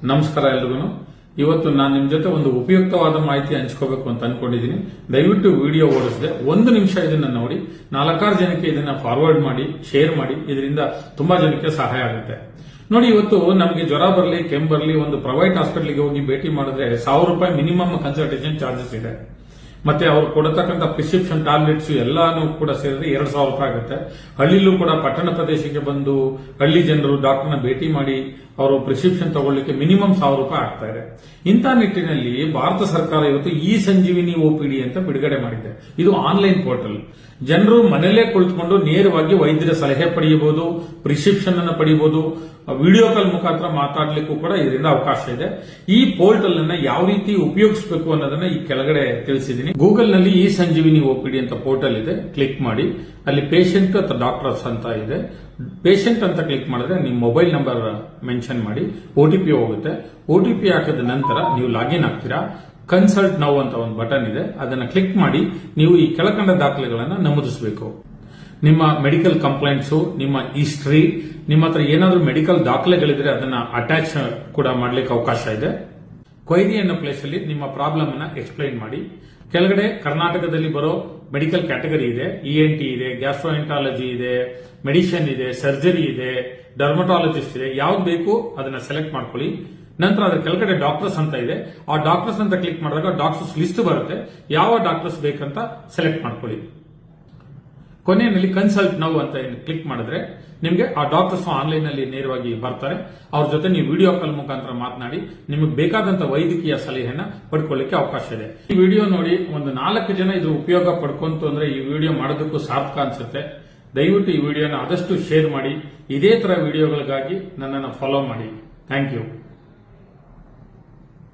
ನಮಸ್ಕಾರ ಎಲ್ರಿಗೂ. ಇವತ್ತು ನಾನು ನಿಮ್ ಜೊತೆ ಒಂದು ಉಪಯುಕ್ತವಾದ ಮಾಹಿತಿ ಹಂಚ್ಕೋಬೇಕು ಅಂತ ಅನ್ಕೊಂಡಿದ್ದೀನಿ. ದಯವಿಟ್ಟು ವಿಡಿಯೋ ಓಡಿಸದೆ 1 ನಿಮಿಷ ಇದನ್ನ ನೋಡಿ 4-6 ಜನಕ್ಕೆ ಇದನ್ನ ಫಾರ್ವರ್ಡ್ ಮಾಡಿ, ಶೇರ್ ಮಾಡಿ. ಇದರಿಂದ ತುಂಬಾ ಜನಕ್ಕೆ ಸಹಾಯ ಆಗುತ್ತೆ. ನೋಡಿ, ಇವತ್ತು ನಮಗೆ ಜ್ವರ ಬರಲಿ, ಕೆಮ್ಮು ಬರಲಿ, ಒಂದು ಪ್ರೈವೇಟ್ ಹಾಸ್ಪಿಟಲ್ಗೆ ಹೋಗಿ ಭೇಟಿ ಮಾಡಿದ್ರೆ 1000 ರೂಪಾಯಿ ಮಿನಿಮಮ್ ಕನ್ಸಲ್ಟೇಷನ್ ಚಾರ್ಜಸ್ ಇದೆ. ಮತ್ತೆ ಅವ್ರು ಕೊಡತಕ್ಕಂಥ ಪ್ರಿಸ್ಕ್ರಿಪ್ಷನ್ ಟ್ಯಾಬ್ಲೆಟ್ಸ್ ಎಲ್ಲಾನು ಕೂಡ ಸೇರಿದ್ರೆ 2000 ರೂಪಾಯಿ ಆಗುತ್ತೆ. ಹಳ್ಳಿಲೂ ಕೂಡ ಪಟ್ಟಣ ಪ್ರದೇಶಕ್ಕೆ ಬಂದು ಹಳ್ಳಿ ಜನರು ಡಾಕ್ಟರ್ನ ಭೇಟಿ ಮಾಡಿ ಅವರು ಪ್ರಿಸ್ಕ್ರಿಪ್ಷನ್ ತಗೊಳ್ಳಿಕ್ಕೆ ಮಿನಿಮಮ್ 1000 ರೂಪಾಯಿ ಆಗ್ತಾ ಇದೆ. ಇಂಥ ನಿಟ್ಟಿನಲ್ಲಿ ಭಾರತ ಸರ್ಕಾರ ಇವತ್ತು ಇ ಸಂಜೀವಿನಿ ಒಪಿಡಿ ಅಂತ ಬಿಡುಗಡೆ ಮಾಡಿದೆ. ಇದು ಆನ್ಲೈನ್ ಪೋರ್ಟಲ್. ಜನರು ಮನೆಯಲ್ಲೇ ಕುಳಿತುಕೊಂಡು ನೇರವಾಗಿ ವೈದ್ಯರ ಸಲಹೆ ಪಡೆಯಬಹುದು, ಪ್ರಿಸ್ಕ್ರಿಪ್ಷನ್ ಅನ್ನು ಪಡೆಯಬಹುದು, ವಿಡಿಯೋ ಕಾಲ್ ಮುಖಾಂತರ ಮಾತಾಡ್ಲಿಕ್ಕೂ ಕೂಡ ಇದರಿಂದ ಅವಕಾಶ ಇದೆ. ಈ ಪೋರ್ಟಲ್ ಅನ್ನ ಯಾವ ರೀತಿ ಉಪಯೋಗಿಸಬೇಕು ಅನ್ನೋದನ್ನ ಈ ಕೆಳಗಡೆ ತಿಳಿಸಿದ್ದೀನಿ. ಗೂಗಲ್ ನಲ್ಲಿ ಇ ಸಂಜೀವಿನಿ ಒಪಿಡಿ ಅಂತ ಪೋರ್ಟಲ್ ಇದೆ, ಕ್ಲಿಕ್ ಮಾಡಿ. ಅಲ್ಲಿ ಪೇಷಂಟ್ ಅಥವಾ ಡಾಕ್ಟರ್ಸ್ ಅಂತ ಇದೆ. ಪೇಷಂಟ್ ಅಂತ ಕ್ಲಿಕ್ ಮಾಡಿದ್ರೆ ನಿಮ್ಮ ಮೊಬೈಲ್ ನಂಬರ್ ಮೆನ್ಷನ್ ಮಾಡಿ OTP ಹೋಗುತ್ತೆ. OTP ಹಾಕಿದ ನಂತರ ನೀವು ಲಾಗಿನ್ ಆಗ್ತೀರಾ. ಕನ್ಸಲ್ಟ್ ನೌ ಅಂತ ಒಂದು ಬಟನ್ ಇದೆ, ಅದನ್ನ ಕ್ಲಿಕ್ ಮಾಡಿ ನೀವು ಈ ಕೆಳಕಂಡ ದಾಖಲೆಗಳನ್ನು ನಮೂದಿಸಬೇಕು. ನಿಮ್ಮ ಮೆಡಿಕಲ್ ಕಂಪ್ಲೇಂಟ್ಸ್, ನಿಮ್ಮ ಹಿಸ್ಟ್ರಿ, ನಿಮ್ಮ ಹತ್ರ ಏನಾದರೂ ಮೆಡಿಕಲ್ ದಾಖಲೆಗಳಿದ್ರೆ ಅದನ್ನ ಅಟ್ಯಾಚ್ ಕೂಡ ಮಾಡ್ಲಿಕ್ಕೆ ಅವಕಾಶ ಇದೆ. ಕ್ವೈರಿ ಅನ್ನೋ ಪ್ಲೇಸ್ ಅಲ್ಲಿ ನಿಮ್ಮ ಪ್ರಾಬ್ಲಮ್ ಅನ್ನ ಎಕ್ಸ್ಪ್ಲೈನ್ ಮಾಡಿ. ಕೆಳಗಡೆ ಕರ್ನಾಟಕದಲ್ಲಿ ಬರೋ ಮೆಡಿಕಲ್ ಕ್ಯಾಟಗರಿ ಇದೆ. ENT ಇದೆ, ಗ್ಯಾಸ್ಟ್ರೋಎಂಟಾಲಜಿ ಇದೆ, ಮೆಡಿಸಿನ್ ಇದೆ, ಸರ್ಜರಿ ಇದೆ, ಡರ್ಮಟಾಲಜಿಸ್ಟ್ ಇದೆ. ಯಾವ್ದು ಬೇಕು ಅದನ್ನ ಸೆಲೆಕ್ಟ್ ಮಾಡ್ಕೊಳ್ಳಿ. ನಂತರ ಅದರ ಕೆಳಗಡೆ ಡಾಕ್ಟರ್ಸ್ ಅಂತ ಇದೆ. ಆ ಡಾಕ್ಟರ್ಸ್ ಅಂತ ಕ್ಲಿಕ್ ಮಾಡಿದಾಗ ಡಾಕ್ಟರ್ಸ್ ಲಿಸ್ಟ್ ಬರುತ್ತೆ. ಯಾವ ಡಾಕ್ಟರ್ಸ್ ಬೇಕಂತ ಸೆಲೆಕ್ಟ್ ಮಾಡ್ಕೊಳ್ಳಿ. ಕೊನೆಯಲ್ಲಿ ಕನ್ಸಲ್ಟ್ ನೌ ಅಂತ ಕ್ಲಿಕ್ ಮಾಡಿದ್ರೆ ನಿಮಗೆ ಆ ಡಾಕ್ಟರ್ಸ್ ಆನ್ಲೈನ್ ಅಲ್ಲಿ ನೇರವಾಗಿ ಬರ್ತಾರೆ. ಅವ್ರ ಜೊತೆ ನೀವು ವಿಡಿಯೋ ಕಾಲ್ ಮುಖಾಂತರ ಮಾತನಾಡಿ ನಿಮಗೆ ಬೇಕಾದಂತ ವೈದ್ಯಕೀಯ ಸಲಹೆಯನ್ನ ಪಡ್ಕೊಳ್ಳಿಕ್ಕೆ ಅವಕಾಶ ಇದೆ. ಈ ವಿಡಿಯೋ ನೋಡಿ ಒಂದು 4 ಜನ ಇದ್ರ ಉಪಯೋಗ ಪಡ್ಕೊಂತು ಅಂದ್ರೆ ಈ ವಿಡಿಯೋ ಮಾಡೋದಕ್ಕೂ ಸಾರ್ಥಕ ಅನ್ಸುತ್ತೆ. ದಯವಿಟ್ಟು ಈ ವಿಡಿಯೋನ ಆದಷ್ಟು ಶೇರ್ ಮಾಡಿ. ಇದೇ ತರ ವಿಡಿಯೋಗಳಿಗಾಗಿ ನನ್ನನ್ನು ಫಾಲೋ ಮಾಡಿ. Thank you.